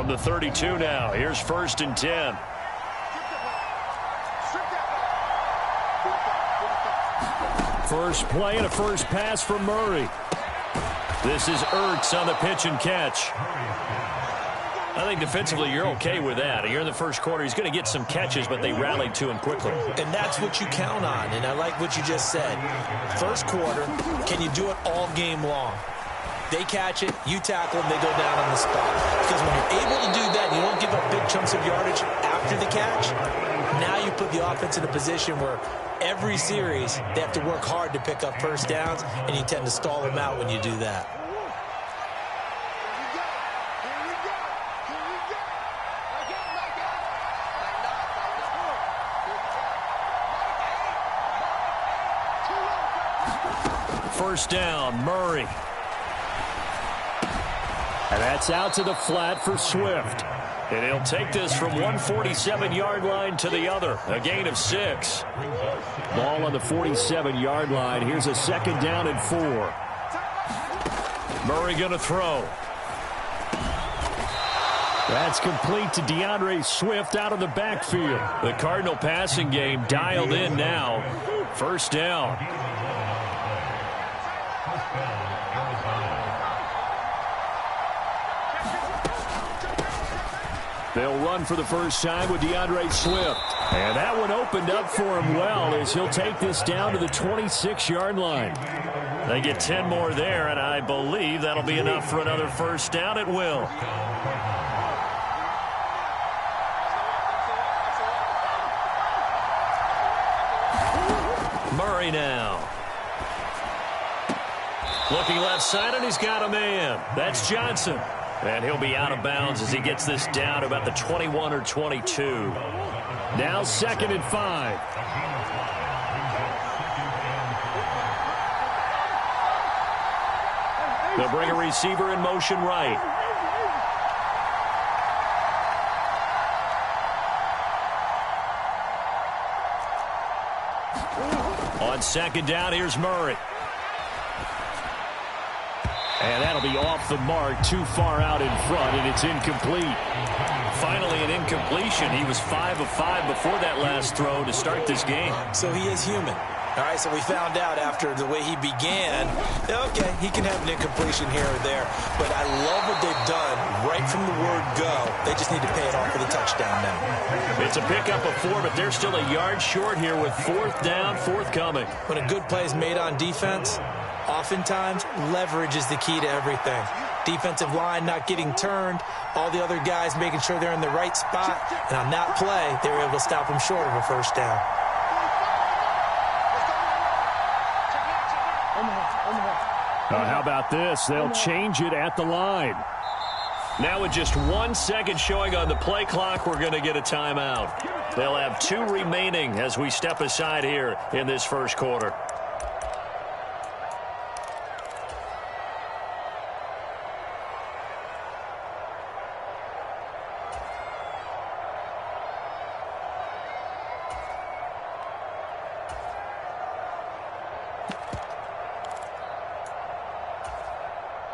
From the 32 now, here's 1st and 10. First play and a first pass for Murray. This is Ertz on the pitch and catch. I think defensively you're okay with that. You're in the first quarter. He's going to get some catches, but they rallied to him quickly. And that's what you count on, and I like what you just said. First quarter, can you do it all game long? They catch it, you tackle them, they go down on the spot. Because when you're able to do that, you don't give up big chunks of yardage after the catch. Now you put the offense in a position where every series they have to work hard to pick up first downs, and you tend to stall them out when you do that. First down, Murray. And that's out to the flat for Swift. And he'll take this from 147-yard line to the other. A gain of 6. Ball on the 47-yard line. Here's a 2nd down and 4. Murray going to throw. That's complete to DeAndre Swift out of the backfield. The Cardinal passing game dialed in now. First down. They'll run for the first time with DeAndre Swift. And that one opened up for him well as he'll take this down to the 26-yard line. They get 10 more there, and I believe that'll be enough for another first down. It will. Murray now. Looking left side, and he's got a man. That's Johnson. And he'll be out of bounds as he gets this down to about the 21 or 22. Now 2nd and 5. They'll bring a receiver in motion right. On 2nd down, here's Murray. And that'll be off the mark, too far out in front, and it's incomplete. Finally an incompletion. He was 5 of 5 before that last throw to start this game. So he is human. All right, so we found out after the way he began, okay, he can have an incompletion here or there, but I love what they've done right from the word go. They just need to pay it off with a touchdown now. It's a pickup of 4, but they're still a yard short here with 4th down, forthcoming. When a good play is made on defense, oftentimes leverage is the key to everything. Defensive line not getting turned, all the other guys making sure they're in the right spot, and on that play, they were able to stop him short of a first down. How about this? They'll change it at the line. Now with just 1 second showing on the play clock, we're going to get a timeout. They'll have 2 remaining as we step aside here in this first quarter.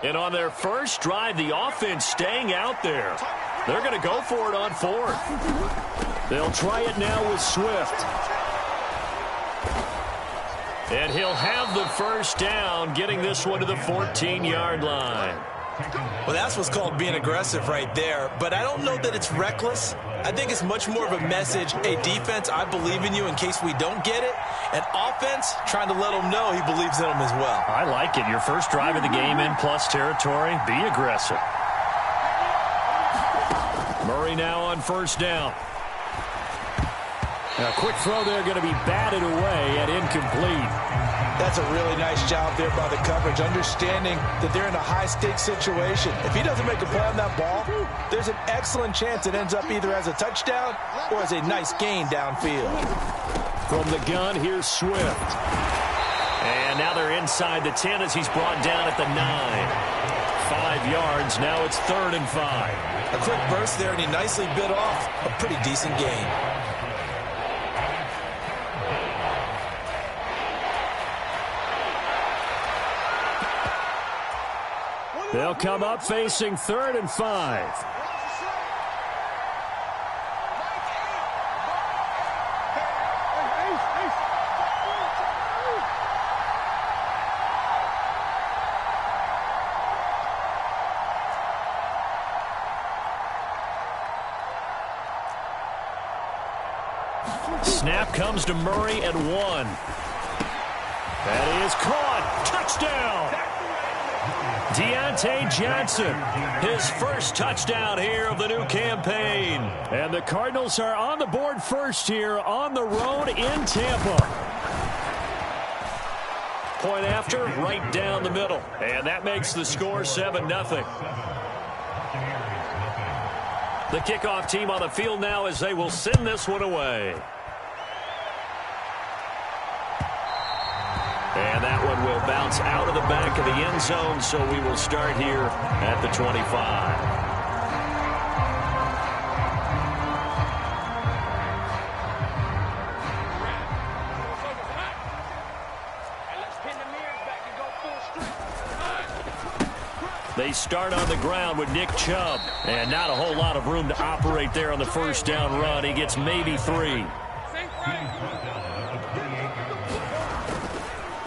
And on their first drive, the offense staying out there. They're going to go for it on 4th. They'll try it now with Swift. And he'll have the first down, getting this one to the 14-yard line. Well, that's what's called being aggressive right there. But I don't know that it's reckless. I think it's much more of a message, hey, defense, I believe in you in case we don't get it. And offense, trying to let them know he believes in them as well. I like it. Your first drive of the game in plus territory, be aggressive. Murray now on first down. A quick throw there going to be batted away and incomplete. That's a really nice job there by the coverage, understanding that they're in a high-stakes situation. If he doesn't make a play on that ball, there's an excellent chance it ends up either as a touchdown or as a nice gain downfield. From the gun, here's Swift. And now they're inside the 10 as he's brought down at the 9. 5 yards, now it's 3rd and 5. A quick burst there, and he nicely bit off a pretty decent gain. They'll come up facing 3rd and 5. snap comes to Murray at 1. That is caught. Touchdown. Deontay Johnson, his first touchdown here of the new campaign. And the Cardinals are on the board first here on the road in Tampa. Point after, right down the middle. And that makes the score 7-0. The kickoff team on the field now as they will send this one away. And that one will bounce out of the back of the end zone, so we will start here at the 25. They start on the ground with Nick Chubb. And not a whole lot of room to operate there on the first down run. He gets maybe 3.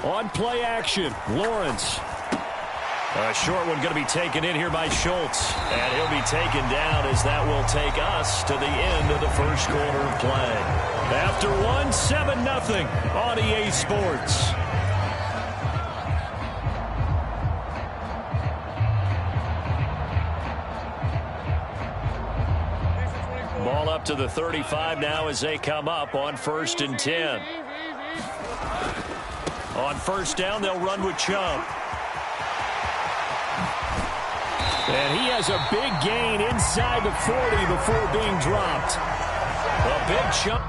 On play action, Lawrence. A short one going to be taken in here by Schultz. And he'll be taken down as that will take us to the end of the first quarter of play. After one, 7-0 on EA Sports. Ball up to the 35 now as they come up on 1st and 10. On first down, they'll run with Chubb. And he has a big gain inside the 40 before being dropped. A big chunk.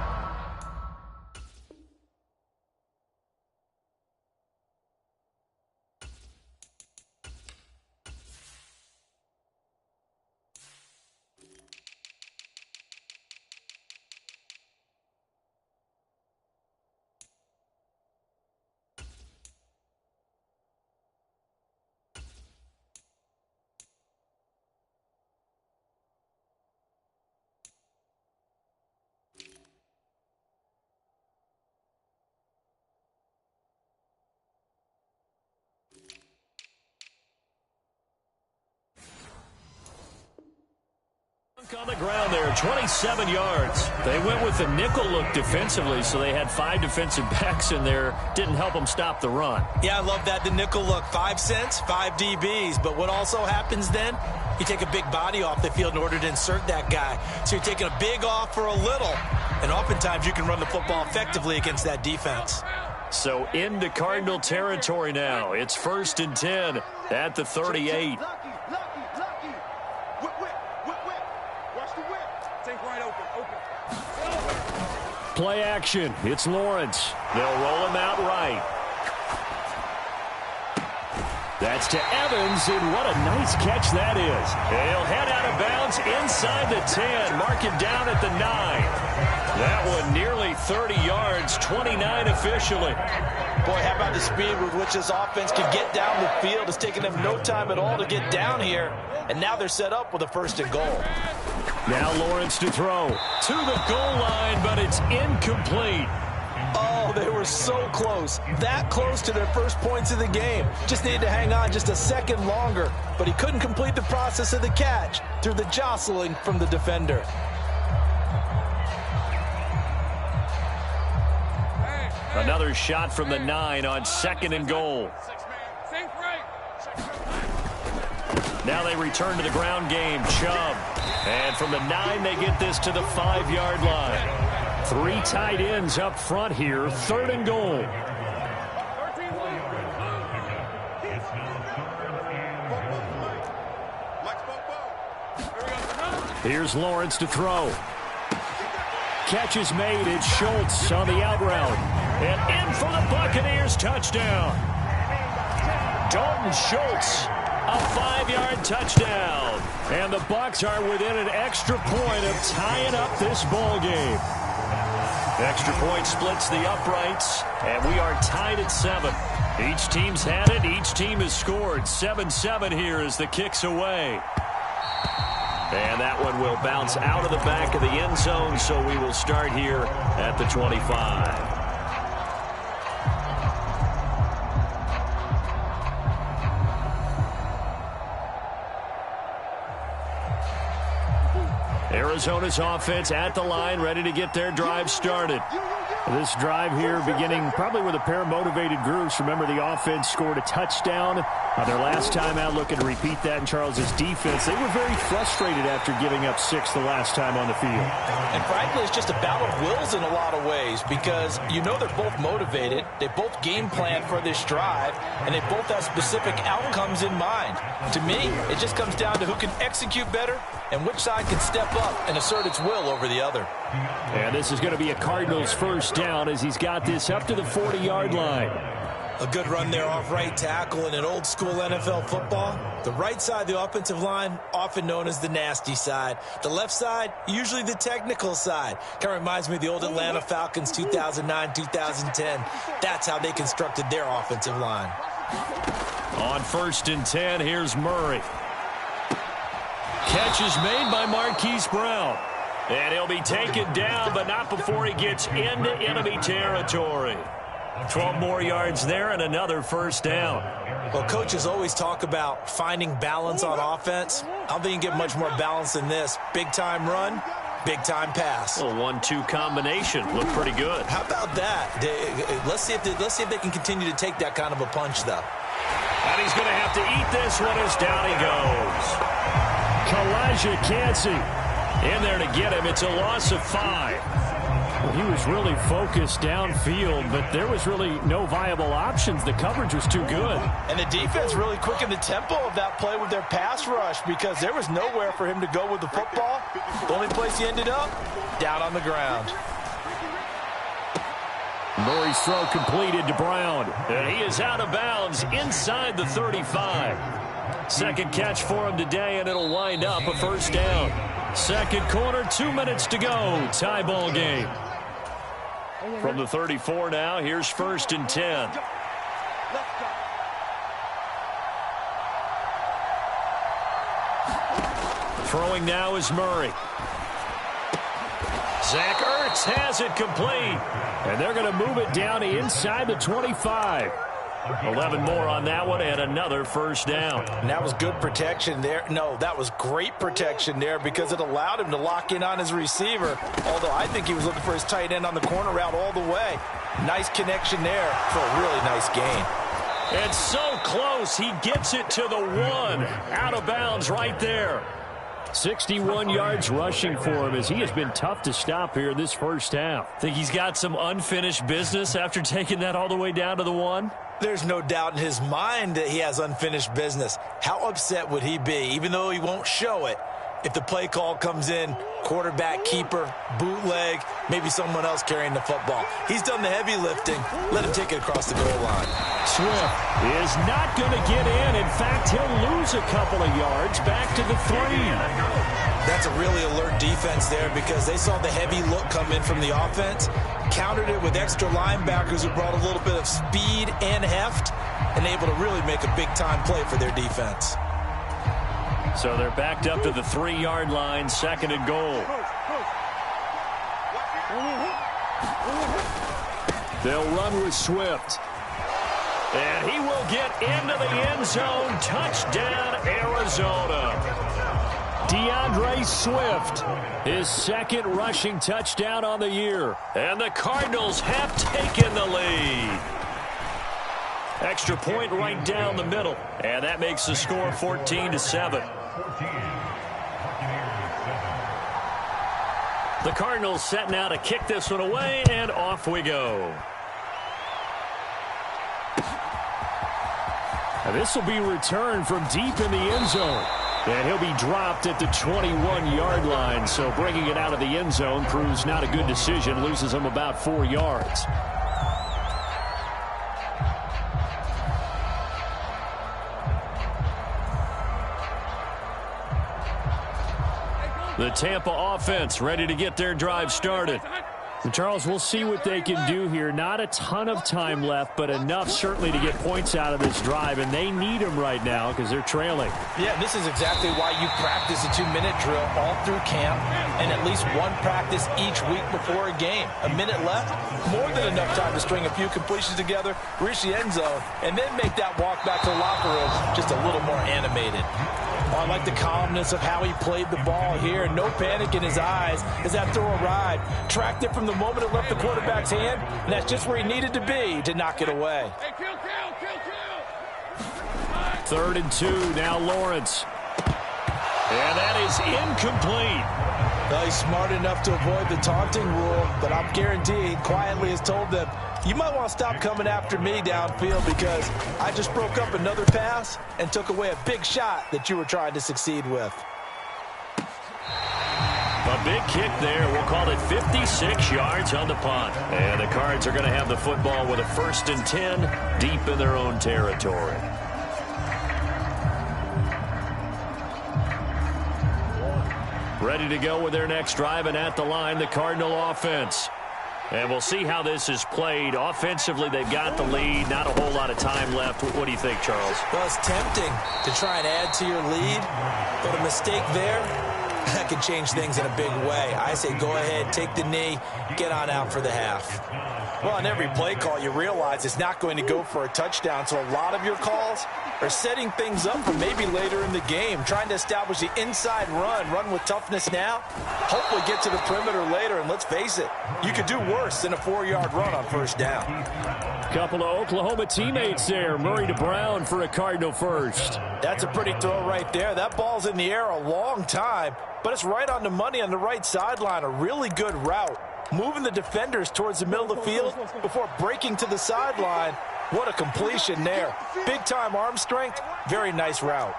On the ground there, 27 yards. They went with the nickel look defensively, so they had 5 defensive backs in there. Didn't help them stop the run. Yeah, I love that, the nickel look. 5 cents, 5 DBs. But what also happens then, you take a big body off the field in order to insert that guy. So you're taking a big off for a little. And oftentimes you can run the football effectively against that defense. So into Cardinal territory now. It's 1st and 10 at the 38. Play action. It's Lawrence. They'll roll him out right. That's to Evans, and what a nice catch that is. He'll head out of bounds inside the 10. Mark him down at the 9. That one nearly 30 yards, 29 officially. Boy, how about the speed with which this offense can get down the field? It's taken them no time at all to get down here, and now they're set up with a 1st and goal. Now Lawrence to throw to the goal line, but it's incomplete. Oh, they were so close. That close to their first points of the game. Just needed to hang on just a second longer, but he couldn't complete the process of the catch through the jostling from the defender. Another shot from the 9 on 2nd and goal. Now they return to the ground game. Chubb. And from the 9, they get this to the 5-yard line. 3 tight ends up front here. 3rd and goal. Here's Lawrence to throw. Catch is made. It's Schultz on the out route. And in for the Buccaneers touchdown. Dalton Schultz. A 5-yard touchdown. And the Bucs are within an extra point of tying up this ball game. Extra point splits the uprights, and we are tied at 7. Each team's had it. Each team has scored. 7-7 here as the kick's away. And that one will bounce out of the back of the end zone, so we will start here at the 25. Arizona's offense at the line, ready to get their drive started. This drive here beginning probably with a pair of motivated groups. Remember, the offense scored a touchdown on their last time out, looking to repeat that in Charles's defense. They were very frustrated after giving up 6 the last time on the field. And frankly, it's just a battle of wills in a lot of ways because you know they're both motivated. They both game plan for this drive, and they both have specific outcomes in mind. To me, it just comes down to who can execute better and which side can step up and assert its will over the other. And this is going to be a Cardinals first down as he's got this up to the 40-yard line. A good run there off right tackle in an old-school NFL football. The right side of the offensive line, often known as the nasty side. The left side, usually the technical side. Kind of reminds me of the old Atlanta Falcons 2009-2010. That's how they constructed their offensive line. On 1st and 10, here's Murray. Catch is made by Marquise Brown. And he'll be taken down, but not before he gets into enemy territory. 12 more yards there and another first down. Well, coaches always talk about finding balance on offense. I don't think you can get much more balance than this. Big-time run, big-time pass. A 1-2 combination. Looked pretty good. How about that? Let's see if they can continue to take that kind of a punch, though. And he's going to have to eat this one as down he goes. Kalijah Kancey in there to get him. It's a loss of 5. Well, he was really focused downfield, but there was really no viable options. The coverage was too good. And the defense really quickened the tempo of that play with their pass rush because there was nowhere for him to go with the football. The only place he ended up, down on the ground. Murray's throw completed to Brown. And he is out of bounds inside the 35. Second catch for him today, and it'll wind up a first down. Second quarter, 2 minutes to go. Tie ball game. From the 34 now, here's 1st and 10. Throwing now is Murray. Zach Ertz has it complete. And they're going to move it down to inside the 25. 11 more on that one and another first down. And that was good protection there. No, that was great protection there because it allowed him to lock in on his receiver. Although I think he was looking for his tight end on the corner route all the way. Nice connection there for a really nice gain. And so close, he gets it to the 1. Out of bounds right there. 61 yards rushing for him as he has been tough to stop here this first half. Think he's got some unfinished business after taking that all the way down to the 1? There's no doubt in his mind that he has unfinished business. How upset would he be, even though he won't show it, if the play call comes in, quarterback keeper, bootleg, maybe someone else carrying the football. He's done the heavy lifting. Let him take it across the goal line. Swift is not going to get in. In fact, he'll lose a couple of yards back to the 3. That's a really alert defense there because they saw the heavy look come in from the offense, countered it with extra linebackers who brought a little bit of speed and heft, and able to really make a big-time play for their defense. So they're backed up to the 3-yard line, 2nd and goal. They'll run with Swift. And he will get into the end zone. Touchdown, Arizona. DeAndre Swift, his 2nd rushing touchdown on the year. And the Cardinals have taken the lead. Extra point right down the middle. And that makes the score 14-7. The Cardinals set now to kick this one away, and off we go. And this will be returned from deep in the end zone. And he'll be dropped at the 21-yard line. So bringing it out of the end zone proves not a good decision. Loses him about 4 yards. The Tampa offense ready to get their drive started. And Charles, we'll see what they can do here. Not a ton of time left, but enough certainly to get points out of this drive, and they need them right now because they're trailing. Yeah, this is exactly why you practice a 2-minute drill all through camp and at least one practice each week before a game. A minute left, more than enough time to string a few completions together, reach the end zone, and then make that walk back to the locker room just a little more animated. Oh, I like the calmness of how he played the ball here. No panic in his eyes as that throw arrived. Tracked it from the moment it left the quarterback's hand, and that's just where he needed to be to knock it away. 3rd and 2, now Lawrence. And that is incomplete. Well, he's smart enough to avoid the taunting rule, but I'm guaranteed quietly has told them, you might want to stop coming after me downfield because I just broke up another pass and took away a big shot that you were trying to succeed with. A big kick there. We'll call it 56 yards on the punt. And the Cards are going to have the football with a 1st and 10 deep in their own territory. Ready to go with their next drive, and at the line, the Cardinal offense. And we'll see how this is played. Offensively, they've got the lead. Not a whole lot of time left. What do you think, Charles? Well, it's tempting to try and add to your lead, but a mistake there, that can change things in a big way. I say go ahead, take the knee, get on out for the half. Well, on every play call, you realize it's not going to go for a touchdown, so a lot of your calls are setting things up for maybe later in the game, trying to establish the inside run with toughness now, hopefully get to the perimeter later, and let's face it, you could do worse than a 4-yard run on 1st down. Couple of Oklahoma teammates there. Murray to Brown for a Cardinal first. That's a pretty throw right there. That ball's in the air a long time, but it's right on the money on the right sideline. A really good route. Moving the defenders towards the middle of the field before breaking to the sideline. What a completion there. Big-time arm strength. Very nice route.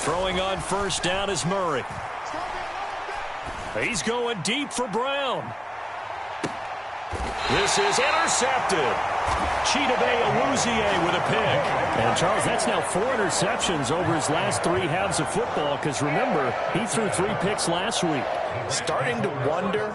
Throwing on 1st down is Murray. He's going deep for Brown. This is intercepted. Chidobe Awuzie with a pick. And, Charles, that's now 4 interceptions over his last 3 halves of football because, remember, he threw 3 picks last week. Starting to wonder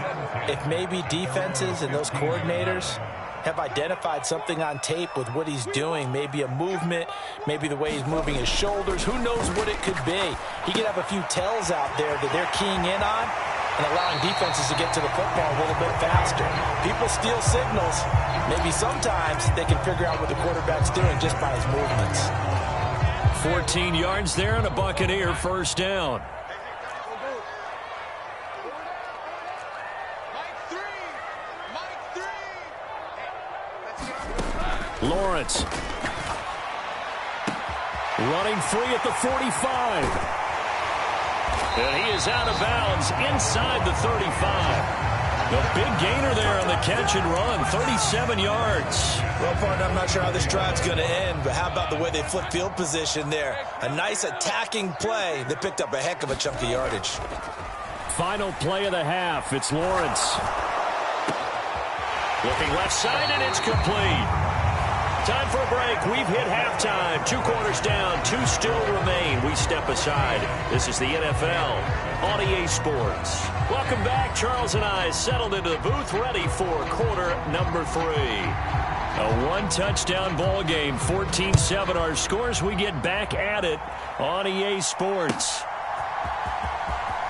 if maybe defenses and those coordinators have identified something on tape with what he's doing. Maybe a movement, maybe the way he's moving his shoulders. Who knows what it could be? He could have a few tells out there that they're keying in on and allowing defenses to get to the football a little bit faster. People steal signals. Maybe sometimes they can figure out what the quarterback's doing just by his movements. 14 yards there and a Buccaneer 1st down. Lawrence. Running free at the 45. And he is out of bounds inside the 35. The big gainer there on the catch and run, 37 yards. Well, partner, I'm not sure how this drive's going to end, but how about the way they flip field position there? A nice attacking play that picked up a heck of a chunk of yardage. Final play of the half. It's Lawrence. Looking left side, and it's complete. Time for a break. We've hit halftime. 2 quarters down. 2 still remain. We step aside. This is the NFL on EA Sports. Welcome back. Charles and I settled into the booth, ready for quarter number 3. A 1-touchdown ball game. 14-7 our scores. We get back at it on EA Sports.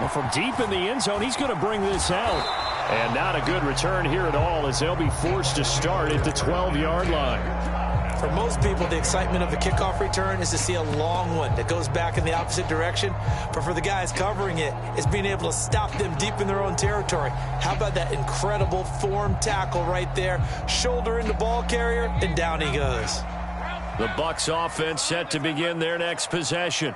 Well, from deep in the end zone, he's going to bring this out. And not a good return here at all as they'll be forced to start at the 12-yard line. For most people, the excitement of a kickoff return is to see a long one that goes back in the opposite direction. But for the guys covering it, it's being able to stop them deep in their own territory. How about that incredible form tackle right there? Shoulder in the ball carrier, and down he goes. The Bucs offense set to begin their next possession.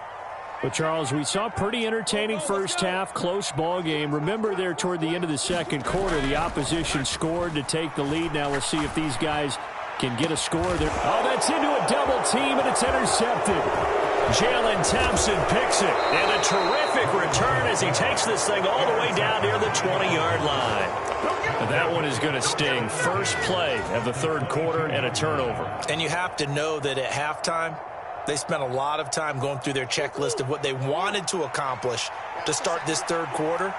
But, Charles, we saw a pretty entertaining first half, close ball game. Remember there toward the end of the second quarter, the opposition scored to take the lead. Now we'll see if these guys can get a score there. Oh, that's into a double team, and it's intercepted. Jalen Thompson picks it. And a terrific return as he takes this thing all the way down near the 20-yard line. And that one is going to sting. First play of the third quarter and a turnover. And you have to know that at halftime, they spent a lot of time going through their checklist of what they wanted to accomplish to start this third quarter.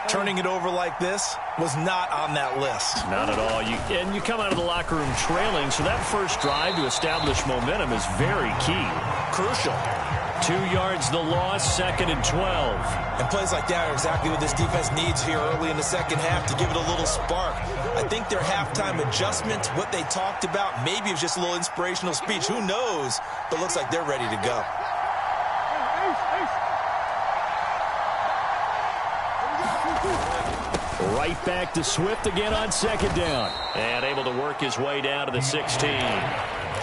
Turning it over like this was not on that list. Not at all. You come out of the locker room trailing, so that first drive to establish momentum is very key. Crucial. 2 yards the loss, 2nd and 12. And plays like that are exactly what this defense needs here early in the second half to give it a little spark. I think their halftime adjustments, what they talked about, maybe it was just a little inspirational speech. Who knows? But looks like they're ready to go. Right back to Swift again on 2nd down. And able to work his way down to the 16.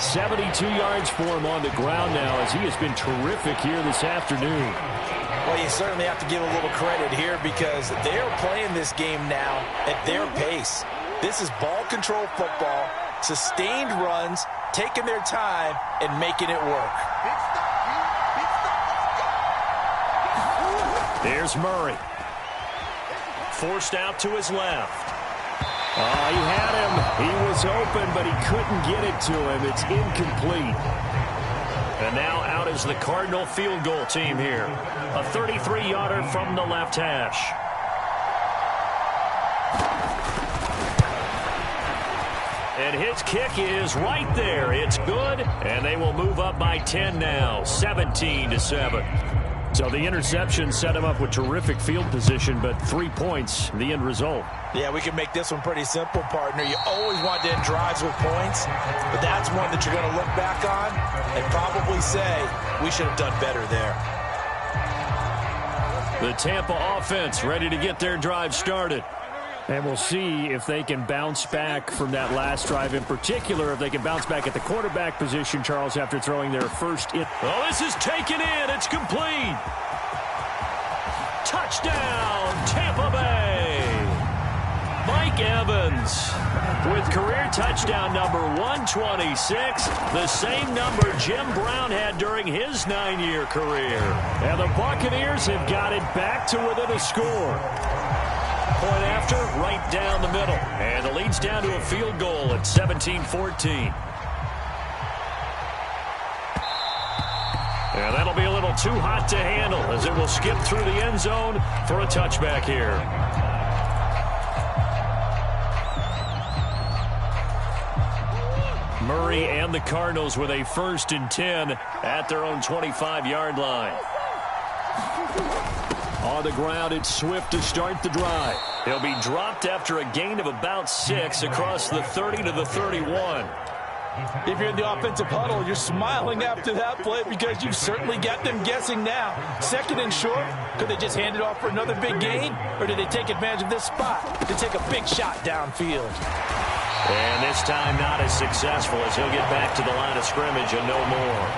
72 yards for him on the ground now as he has been terrific here this afternoon. Well, you certainly have to give a little credit here because they're playing this game now at their pace. This is ball control football, sustained runs, taking their time, and making it work. There's Murray. Forced out to his left. Oh, he had him. He was open, but he couldn't get it to him. It's incomplete. And now out is the Cardinal field goal team here. A 33-yarder from the left hash. And his kick is right there. It's good, and they will move up by 10 now, 17-7. So the interception set him up with terrific field position, but 3 points, the end result. Yeah, we can make this one pretty simple, partner. You always want to end drives with points, but that's one that you're going to look back on and probably say, we should have done better there. The Tampa offense ready to get their drive started. And we'll see if they can bounce back from that last drive, in particular, if they can bounce back at the quarterback position, Charles, after throwing their first. Oh, this is taken in. It's complete. Touchdown, Tampa Bay. Mike Evans with career touchdown number 126, the same number Jim Brown had during his 9-year career. And the Buccaneers have got it back to within a score. Point after, right down the middle. And the lead's down to a field goal at 17-14. And that'll be a little too hot to handle as it will skip through the end zone for a touchback here. Murray and the Cardinals with a 1st and 10 at their own 25-yard line. On the ground, it's Swift to start the drive. He'll be dropped after a gain of about 6 across the 30 to the 31. If you're in the offensive huddle, you're smiling after that play because you've certainly got them guessing now. 2nd and short, could they just hand it off for another big gain? Or did they take advantage of this spot to take a big shot downfield? And this time not as successful as he'll get back to the line of scrimmage and no more.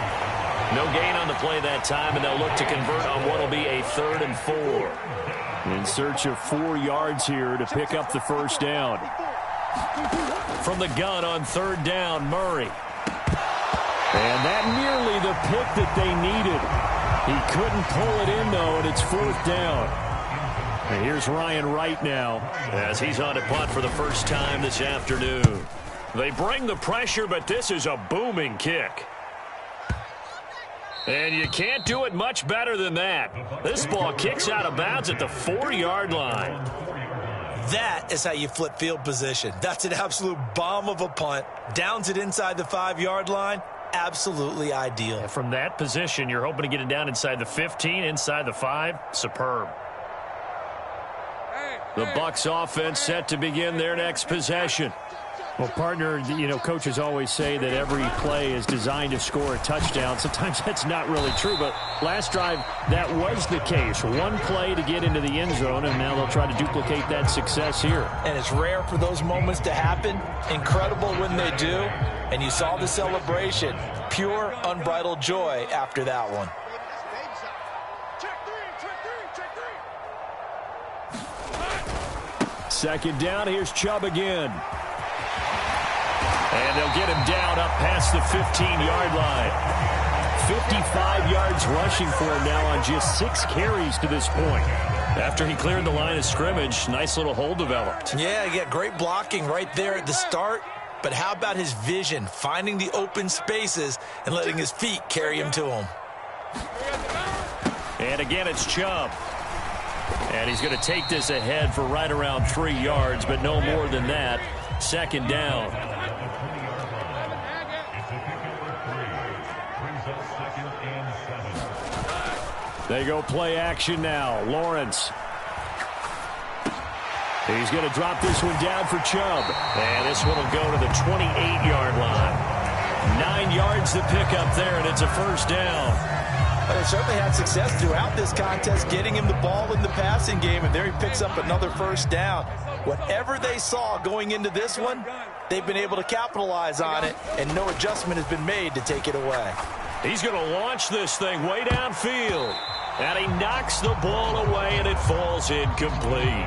No gain on the play that time, and they'll look to convert on what will be a 3rd and 4. In search of 4 yards here to pick up the first down. From the gun on 3rd down, Murray. And that nearly the pick that they needed. He couldn't pull it in, though, and it's 4th down. And here's Ryan Wright now as he's on a punt for the first time this afternoon. They bring the pressure, but this is a booming kick. And you can't do it much better than that. This ball kicks out of bounds at the 4-yard line. That is how you flip field position. That's an absolute bomb of a punt. Downs it inside the 5-yard line. Absolutely ideal. And from that position, you're hoping to get it down inside the 15, inside the 5. Superb. The Bucs offense set to begin their next possession. Well, partner, you know, coaches always say that every play is designed to score a touchdown. Sometimes that's not really true, but last drive, that was the case. One play to get into the end zone, and now they'll try to duplicate that success here. And it's rare for those moments to happen. Incredible when they do. And you saw the celebration. Pure, unbridled joy after that one. Second down, here's Chubb again. And they'll get him down up past the 15-yard line. 55 yards rushing for him now on just 6 carries to this point. After he cleared the line of scrimmage, nice little hole developed. Yeah, great blocking right there at the start. But how about his vision, finding the open spaces and letting his feet carry him to him? And again, it's Chubb. And he's going to take this ahead for right around 3 yards, but no more than that. Second down. They go play action now. Lawrence. He's going to drop this one down for Chubb. And this one will go to the 28-yard line. 9 yards to pick up there, and it's a first down. They certainly had success throughout this contest getting him the ball in the passing game, and there he picks up another first down. Whatever they saw going into this one, they've been able to capitalize on it, and no adjustment has been made to take it away. He's going to launch this thing way downfield. And he knocks the ball away, and it falls incomplete.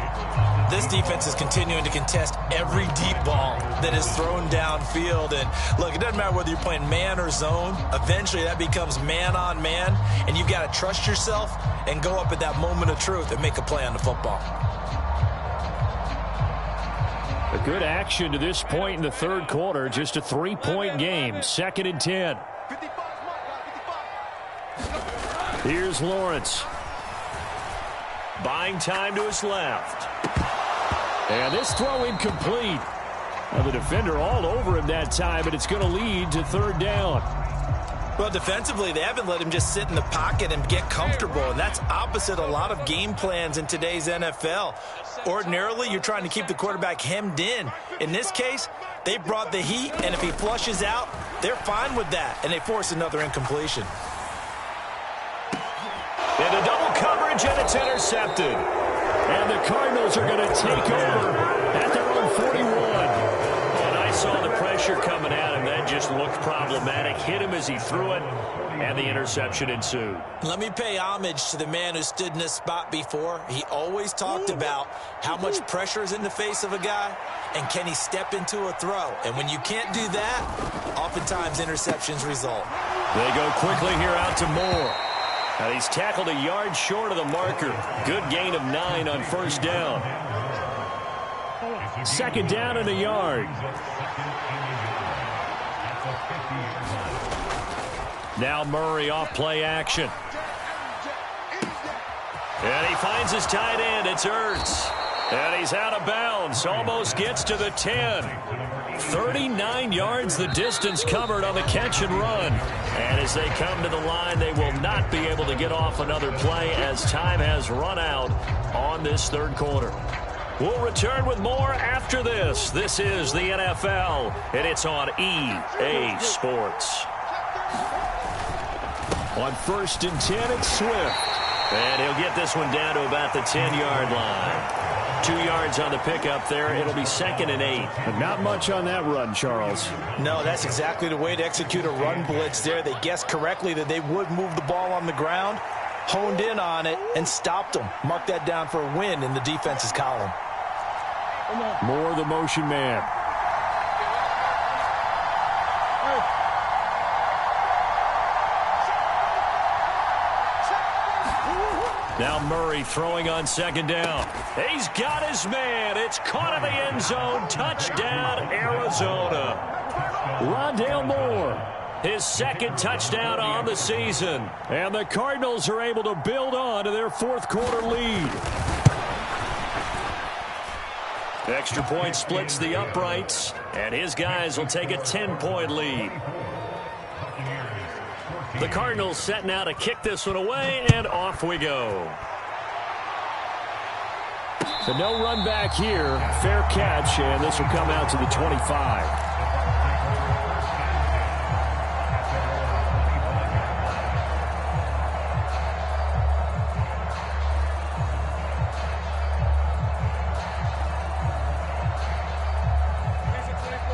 This defense is continuing to contest every deep ball that is thrown downfield. And, look, it doesn't matter whether you're playing man or zone. Eventually, that becomes man-on-man, and you've got to trust yourself and go up at that moment of truth and make a play on the football. A good action to this point in the third quarter. Just a 3-point game. 2nd and 10. Here's Lawrence. Buying time to his left. And this throw incomplete. Now the defender all over him that time, but it's going to lead to 3rd down. Well, defensively, they haven't let him just sit in the pocket and get comfortable, and that's opposite a lot of game plans in today's NFL. Ordinarily, you're trying to keep the quarterback hemmed in. In this case, they brought the heat, and if he flushes out, they're fine with that, and they force another incompletion. Into double coverage, and it's intercepted. And the Cardinals are going to take over at their own 41. And I saw the pressure coming at him. That just looked problematic. Hit him as he threw it, and the interception ensued. Let me pay homage to the man who stood in this spot before. He always talked about how much pressure is in the face of a guy, and can he step into a throw. And when you can't do that, oftentimes interceptions result. They go quickly here out to Moore. And he's tackled a yard short of the marker. Good gain of 9 on 1st down. 2nd down and a yard. Now Murray off play action. And he finds his tight end. It's Ertz. And he's out of bounds. Almost gets to the 10. 39 yards the distance covered on the catch and run. And as they come to the line, they will not be able to get off another play as time has run out on this 3rd quarter. We'll return with more after this. This is the NFL, and it's on EA Sports. On 1st and 10, it's Swift. And he'll get this one down to about the 10-yard line. 2 yards on the pickup there. It'll be 2nd and 8. But not much on that run, Charles. No, that's exactly the way to execute a run blitz there. They guessed correctly that they would move the ball on the ground, honed in on it, and stopped them. Mark that down for a win in the defense's column. More the motion man. Now Murray throwing on 2nd down. He's got his man. It's caught in the end zone. Touchdown, Arizona. Rondale Moore, his 2nd touchdown on the season. And the Cardinals are able to build on to their 4th quarter lead. Extra point splits the uprights, and his guys will take a 10-point lead. The Cardinals setting out to kick this one away, and off we go. So no run back here. Fair catch, and this will come out to the 25.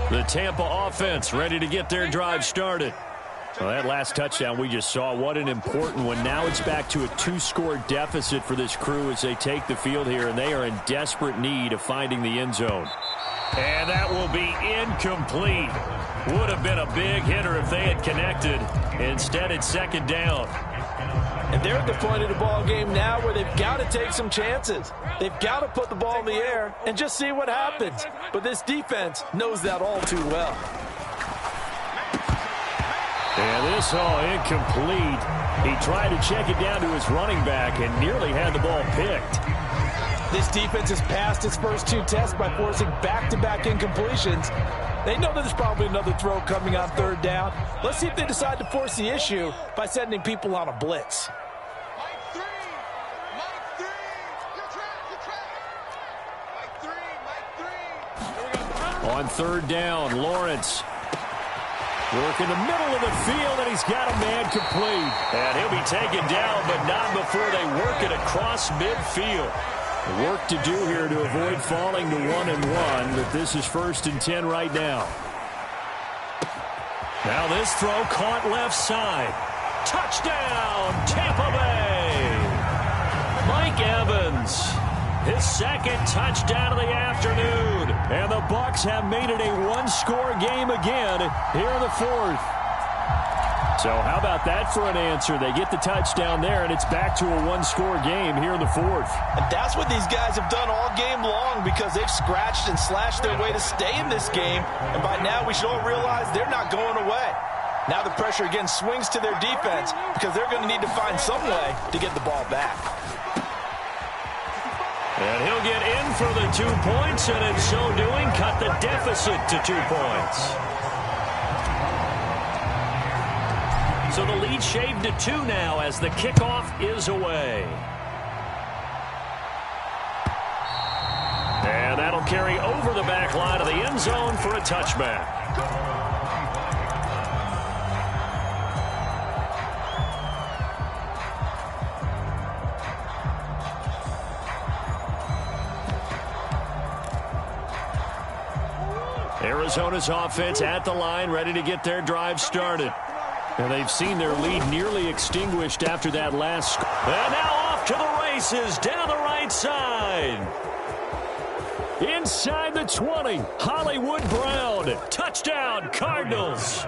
The Tampa offense ready to get their drive started. Well, that last touchdown we just saw, what an important one. Now it's back to a 2-score deficit for this crew as they take the field here, and they are in desperate need of finding the end zone. And that will be incomplete. Would have been a big hitter if they had connected. Instead, it's 2nd down. And they're at the point of the ball game now where they've got to take some chances. They've got to put the ball in the air and just see what happens. But this defense knows that all too well. And this all incomplete. He tried to check it down to his running back and nearly had the ball picked. This defense has passed its first 2 tests by forcing back-to-back incompletions. They know that there's probably another throw coming on 3rd down. Let's see if they decide to force the issue by sending people on a blitz. On third down, Lawrence. Working the middle of the field, and he's got a man complete. And he'll be taken down, but not before they work it across midfield. Work to do here to avoid falling to 1-1, but this is 1st and 10 right now. Now this throw caught left side. Touchdown, Tampa Bay! Mike Evans, his 2nd touchdown of the afternoon. And the Bucs have made it a one-score game again here in the 4th. So how about that for an answer? They get the touchdown there, and it's back to a one-score game here in the 4th. And that's what these guys have done all game long because they've scratched and slashed their way to stay in this game. And by now, we should all realize they're not going away. Now the pressure again swings to their defense because they're going to need to find some way to get the ball back. And he'll get in for the 2 points, and in so doing, cut the deficit to 2 points. So the lead shaved to 2 now as the kickoff is away. And that'll carry over the back line of the end zone for a touchback. Arizona's offense at the line, ready to get their drive started. And they've seen their lead nearly extinguished after that last score. And now off to the races down the right side. Inside the 20, Hollywood Brown. Touchdown, Cardinals.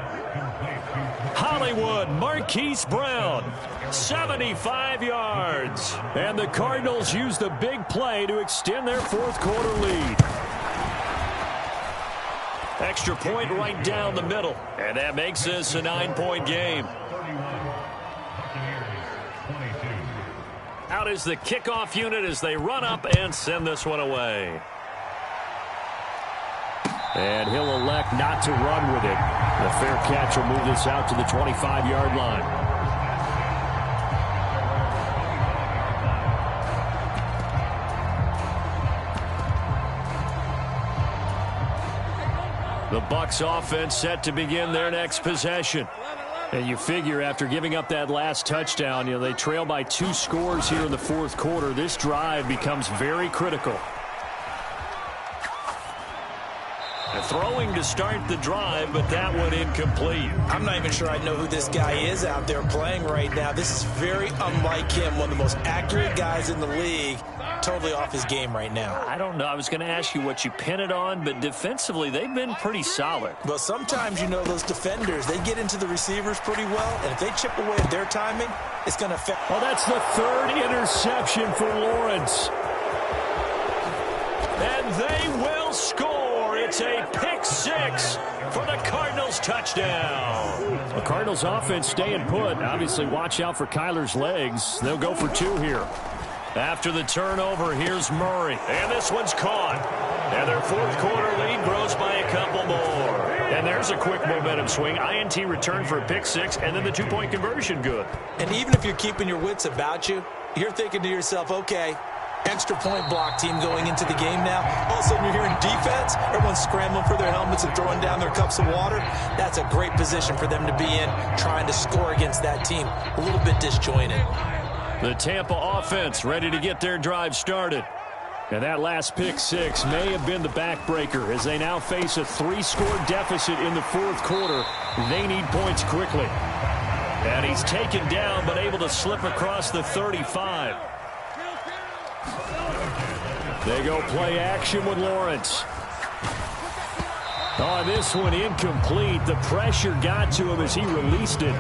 Hollywood, Marquise Brown, 75 yards. And the Cardinals use the big play to extend their 4th quarter lead. Extra point right down the middle. And that makes this a 9-point game. Out is the kickoff unit as they run up and send this one away. And he'll elect not to run with it. The fair catch will move this out to the 25-yard line. The Bucs offense set to begin their next possession. And you figure after giving up that last touchdown, they trail by 2 scores here in the 4th quarter. This drive becomes very critical. Throwing to start the drive, but that one incomplete. I'm not even sure I know who this guy is out there playing right now. This is very unlike him, one of the most accurate guys in the league. Totally off his game right now. I don't know. I was going to ask you what you pin it on, but defensively, they've been pretty solid. Well, sometimes, those defenders, they get into the receivers pretty well, and if they chip away at their timing, it's going to affect. Well, that's the 3rd interception for Lawrence. And they will score. It's a pick-6 for the Cardinals touchdown. The Cardinals offense staying put. Obviously, watch out for Kyler's legs. They'll go for 2 here. After the turnover, here's Murray. And this one's caught. And their 4th quarter lead grows by a couple more. And there's a quick momentum swing. INT return for a pick-6, and then the 2-point conversion good. And even if you're keeping your wits about you, you're thinking to yourself, okay, extra point block team going into the game now. All of a sudden you're hearing defense. Everyone's scrambling for their helmets and throwing down their cups of water. That's a great position for them to be in, trying to score against that team. A little bit disjointed. The Tampa offense ready to get their drive started. And that last pick-6 may have been the backbreaker as they now face a 3-score deficit in the 4th quarter. They need points quickly. And he's taken down but able to slip across the 35. They go play action with Lawrence. Oh, this one incomplete. The pressure got to him as he released it.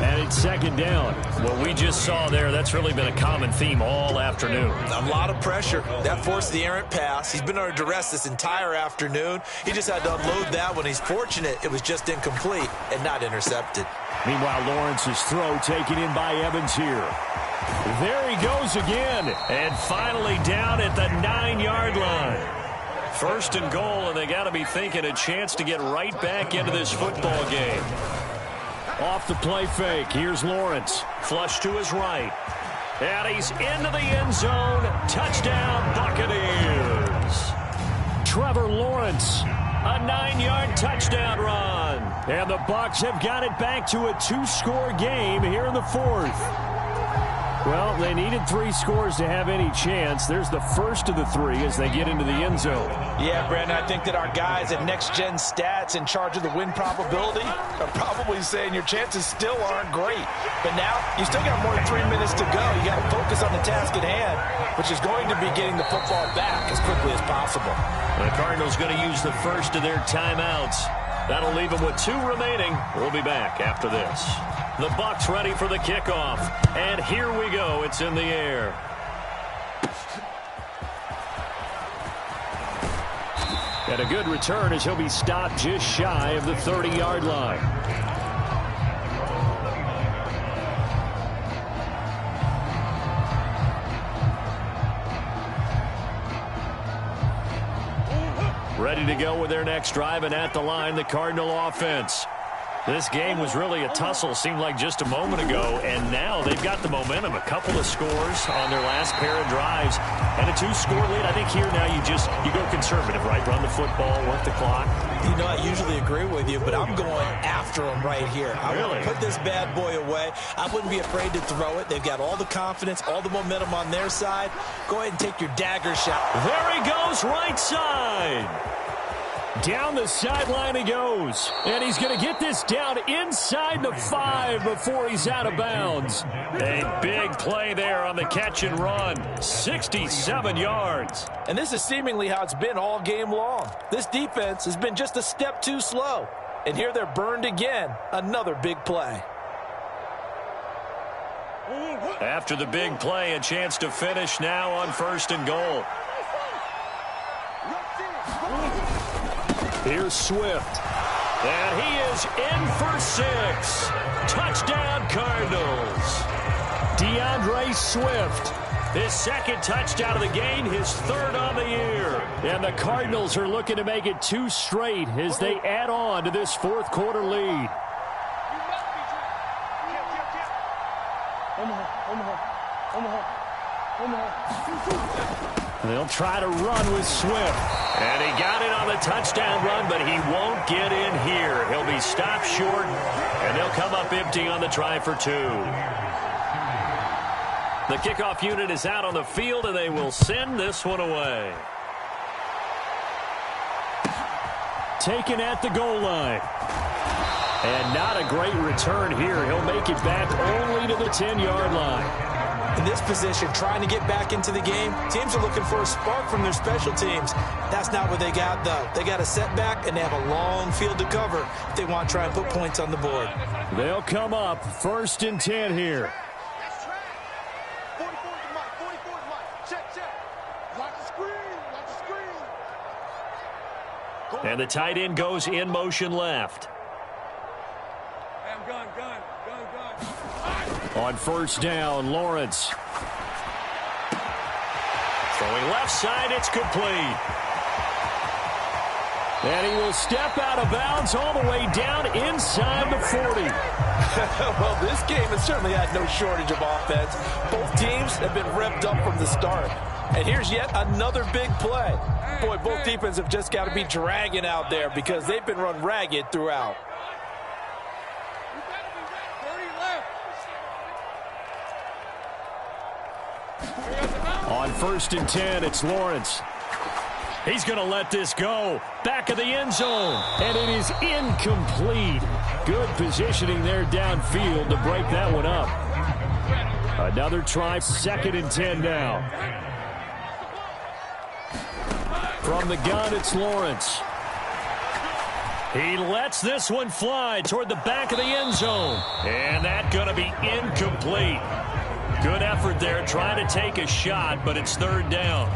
And it's 2nd down. What we just saw there, that's really been a common theme all afternoon. A lot of pressure. That forced the errant pass. He's been under duress this entire afternoon. He just had to unload that one. He's fortunate it was just incomplete and not intercepted. Meanwhile, Lawrence's throw taken in by Evans here. There he goes again. And finally down at the 9-yard line. 1st and goal, and they got to be thinking a chance to get right back into this football game. Off the play fake. Here's Lawrence. Flush to his right. And he's into the end zone. Touchdown, Buccaneers. Trevor Lawrence A 9-yard touchdown run. And the Bucs have got it back to a 2-score game here in the fourth. Well, they needed 3 scores to have any chance. There's the first of the 3 as they get into the end zone. Yeah, Brandon, I think that our guys at Next Gen Stats in charge of the win probability are probably saying your chances still aren't great. But now you still got more than 3 minutes to go. You got to focus on the task at hand, which is going to be getting the football back as quickly as possible. The Cardinals going to use the first of their timeouts. That'll leave them with 2 remaining. We'll be back after this. The Bucs ready for the kickoff. And here we go. It's in the air. And a good return as he'll be stopped just shy of the 30-yard line. Ready to go with their next drive, and at the line, the Cardinal offense. This game was really a tussle, seemed like just a moment ago, and now they've got the momentum. A couple of scores on their last pair of drives, and a 2-score lead. I think here now you go conservative, right? Run the football, work the clock. You know, I usually agree with you, but I'm going after them right here. I want to put this bad boy away. I wouldn't be afraid to throw it. They've got all the confidence, all the momentum on their side. Go ahead and take your dagger shot. There he goes, right side. Down the sideline he goes. And he's going to get this down inside the 5 before he's out of bounds. A big play there on the catch and run. 67 yards. And this is seemingly how it's been all game long. This defense has been just a step too slow. And here they're burned again. Another big play. After the big play, a chance to finish now on 1st and goal. Here's Swift. And he is in for 6. Touchdown, Cardinals. DeAndre Swift. His 2nd touchdown of the game, his 3rd on the year. And the Cardinals are looking to make it 2 straight as they add on to this 4th quarter lead. They'll try to run with Swift. And he got it on the touchdown run, but he won't get in here. He'll be stopped short, and they'll come up empty on the try for 2. The kickoff unit is out on the field, and they will send this one away. Taken at the goal line. And not a great return here. He'll make it back only to the 10-yard line. In this position, trying to get back into the game, teams are looking for a spark from their special teams. That's not what they got, though. They got a setback, and they have a long field to cover if they want to try and put points on the board. They'll come up 1st and 10 here. And the tight end goes in motion left. On 1st down, Lawrence. Throwing left side, it's complete. And he will step out of bounds all the way down inside the 40. Well, this game has certainly had no shortage of offense. Both teams have been revved up from the start. And here's yet another big play. Boy, both defenses have just got to be dragging out there because they've been run ragged throughout. On 1st and 10, it's Lawrence. He's going to let this go. Back of the end zone. And it is incomplete. Good positioning there downfield to break that one up. Another try, 2nd and 10 now. From the gun, it's Lawrence. He lets this one fly toward the back of the end zone. And that's going to be incomplete. Good effort there, trying to take a shot, but it's 3rd down.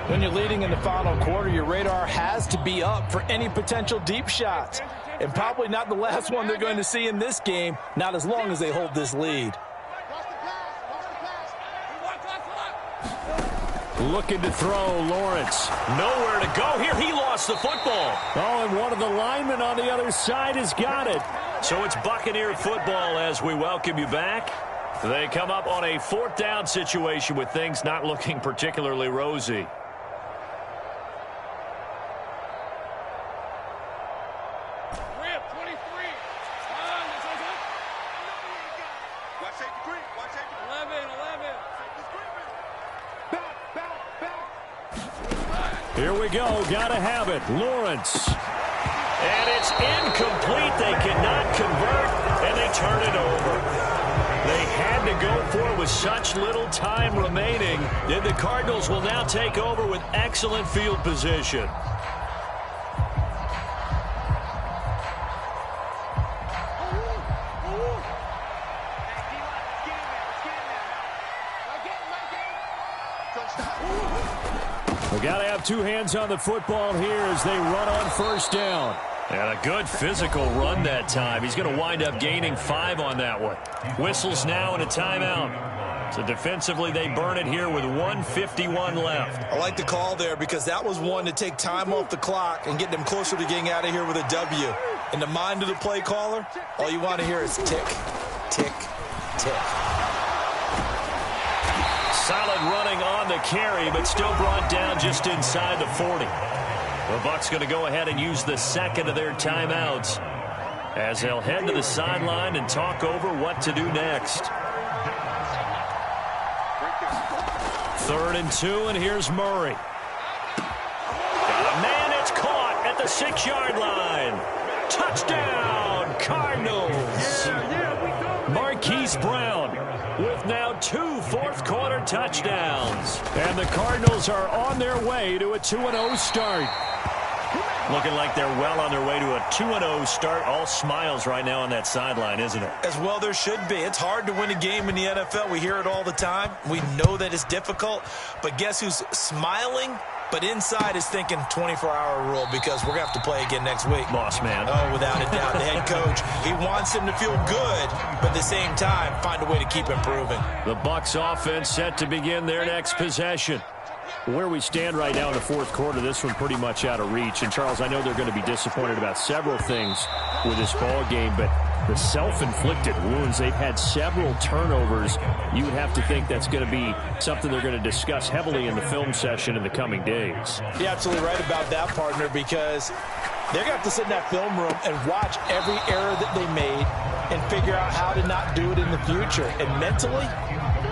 When you're leading in the final quarter, your radar has to be up for any potential deep shots. And probably not the last one they're going to see in this game, not as long as they hold this lead. Looking to throw, Lawrence. Nowhere to go here. He lost the football. Oh, and one of the linemen on the other side has got it. So it's Buccaneer football as we welcome you back. They come up on a 4th down situation with things not looking particularly rosy. Here we go. Gotta have it. Lawrence. And it's incomplete. They cannot convert, and they turn it over. They had to go for it with such little time remaining. And the Cardinals will now take over with excellent field position. We got to have two hands on the football here as they run on first down. And a good physical run that time. He's going to wind up gaining 5 on that one. Whistles now and a timeout. So defensively, they burn it here with 1:51 left. I like the call there because that was one to take time off the clock and get them closer to getting out of here with a W. In the mind of the play caller, all you want to hear is tick, tick, tick. Solid running on the carry, but still brought down just inside the 40. The Bucs going to go ahead and use the second of their timeouts as they'll head to the sideline and talk over what to do next. 3rd and 2, and here's Murray. Got a man, it's caught at the 6-yard line. Touchdown, Cardinals. Marquise Brown with now 2 fourth-quarter touchdowns. And the Cardinals are on their way to a 2-0 start. Looking like they're well on their way to a 2-0 start. All smiles right now on that sideline, isn't it? As well there should be. It's hard to win a game in the NFL. We hear it all the time. We know that it's difficult. But guess who's smiling? But inside is thinking 24-hour rule because we're going to have to play again next week. Boss man. Oh, without a doubt. The head coach, he wants him to feel good, but at the same time, find a way to keep improving. The Bucs offense set to begin their next possession. Where we stand right now in the 4th quarter, this one pretty much out of reach. And, Charles, I know they're going to be disappointed about several things with this ball game, but the self-inflicted wounds, they've had several turnovers. You would have to think that's going to be something they're going to discuss heavily in the film session in the coming days. You're absolutely right about that, partner, because they're going to have to sit in that film room and watch every error that they made and figure out how to not do it in the future. And mentally,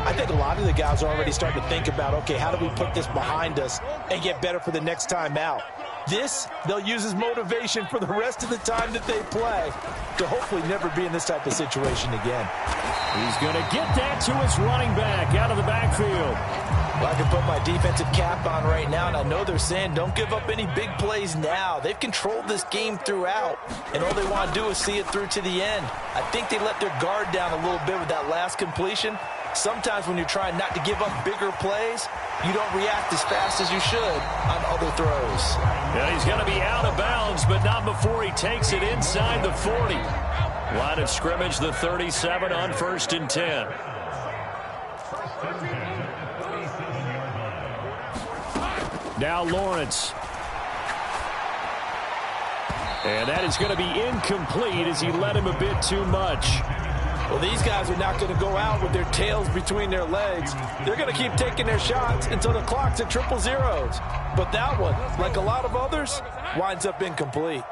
I think a lot of the guys are already starting to think about, okay, how do we put this behind us and get better for the next time out? This, they'll use as motivation for the rest of the time that they play to hopefully never be in this type of situation again. He's going to get that to his running back out of the backfield. Well, I can put my defensive cap on right now, and I know they're saying don't give up any big plays now. They've controlled this game throughout, and all they want to do is see it through to the end. I think they let their guard down a little bit with that last completion. Sometimes when you're trying not to give up bigger plays, you don't react as fast as you should on other throws. Yeah, he's going to be out of bounds, but not before he takes it inside the 40. Line of scrimmage, the 37 on 1st and 10. Now Lawrence. And that is going to be incomplete as he led him a bit too much. Well, these guys are not going to go out with their tails between their legs. They're going to keep taking their shots until the clock's at 000. But that one, like a lot of others, winds up incomplete.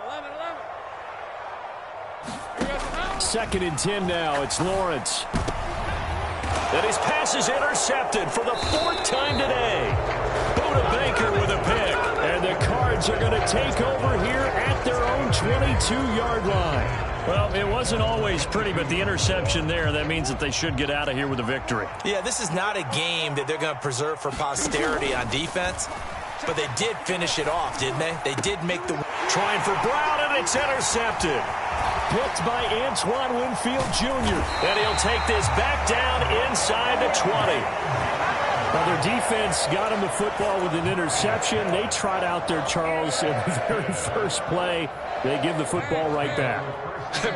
2nd and 10 now. It's Lawrence. And his pass is intercepted for the 4th time today. Buda Baker with a pick. And the Cards are going to take over here at their own 22-yard line. Well, it wasn't always pretty, but the interception there, that means that they should get out of here with a victory. Yeah, this is not a game that they're going to preserve for posterity on defense, but they did finish it off, didn't they? They did make the... Trying for Brown, and it's intercepted. Picked by Antoine Winfield Jr. And he'll take this back down inside the 20. Well, their defense got him the football with an interception. They trot out there, Charles, in the very first play. They give the football right back.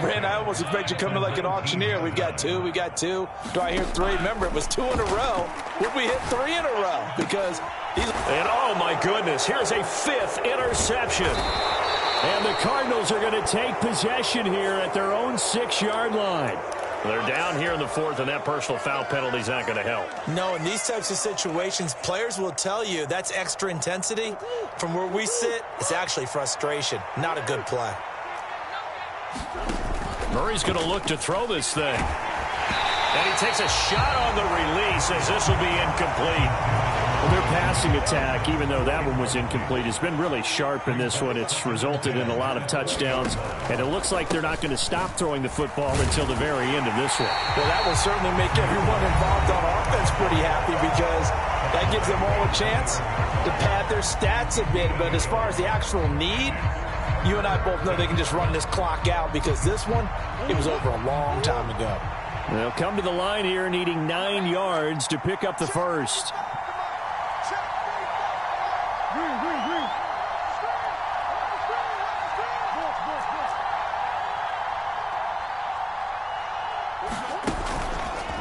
Brand, I almost expect you to come in like an auctioneer. We've got 2, we got 2. Do I hear 3? Remember, it was 2 in a row. Would we hit 3 in a row? Because he's... And, oh, my goodness, here's a 5th interception. And the Cardinals are going to take possession here at their own 6-yard line. They're down here in the 4th, and that personal foul penalty is not going to help. No, in these types of situations, players will tell you that's extra intensity. From where we sit, it's actually frustration, not a good play. Murray's going to look to throw this thing. And he takes a shot on the release as this will be incomplete. Well, their passing attack, even though that one was incomplete, has been really sharp in this one. It's resulted in a lot of touchdowns, and it looks like they're not going to stop throwing the football until the very end of this one. Well, that will certainly make everyone involved on offense pretty happy because that gives them all a chance to pad their stats a bit. But as far as the actual need, you and I both know they can just run this clock out because this one, it was over a long time ago. They'll come to the line here needing 9 yards to pick up the first.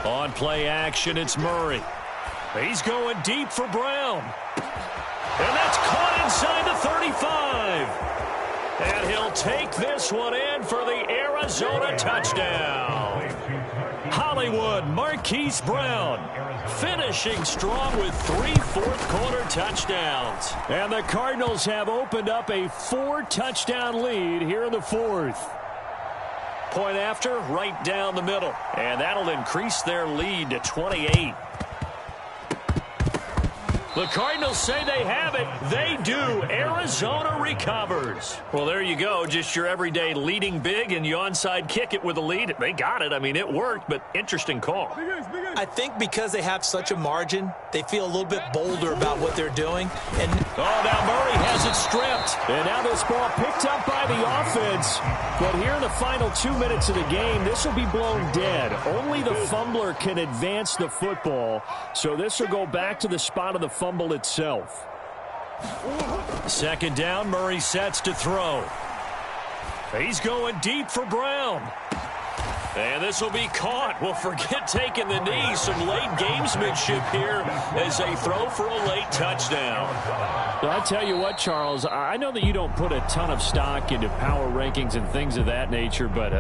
On play action, it's Murray. He's going deep for Brown. And that's caught inside the 35. And he'll take this one in for the Arizona touchdown. Hollywood Marquise Brown finishing strong with 3 fourth-quarter touchdowns. And the Cardinals have opened up a 4-touchdown lead here in the fourth. Point after, right down the middle. And that'll increase their lead to 28. The Cardinals say they have it. They do. Arizona recovers. Well, there you go. Just your everyday leading big, and you onside kick it with a lead. They got it. I mean, it worked, but interesting call. I think because they have such a margin, they feel a little bit bolder about what they're doing. And now Murray has it stripped. And now this ball picked up by the offense. But here in the final 2 minutes of the game, this will be blown dead. Only the fumbler can advance the football. So this will go back to the spot of the fumble itself. Second down, Murray sets to throw. He's going deep for Brown. And this will be caught. Well, forget taking the knee. Some late gamesmanship here as they throw for a late touchdown. Well, I tell you what, Charles, I know that you don't put a ton of stock into power rankings and things of that nature, but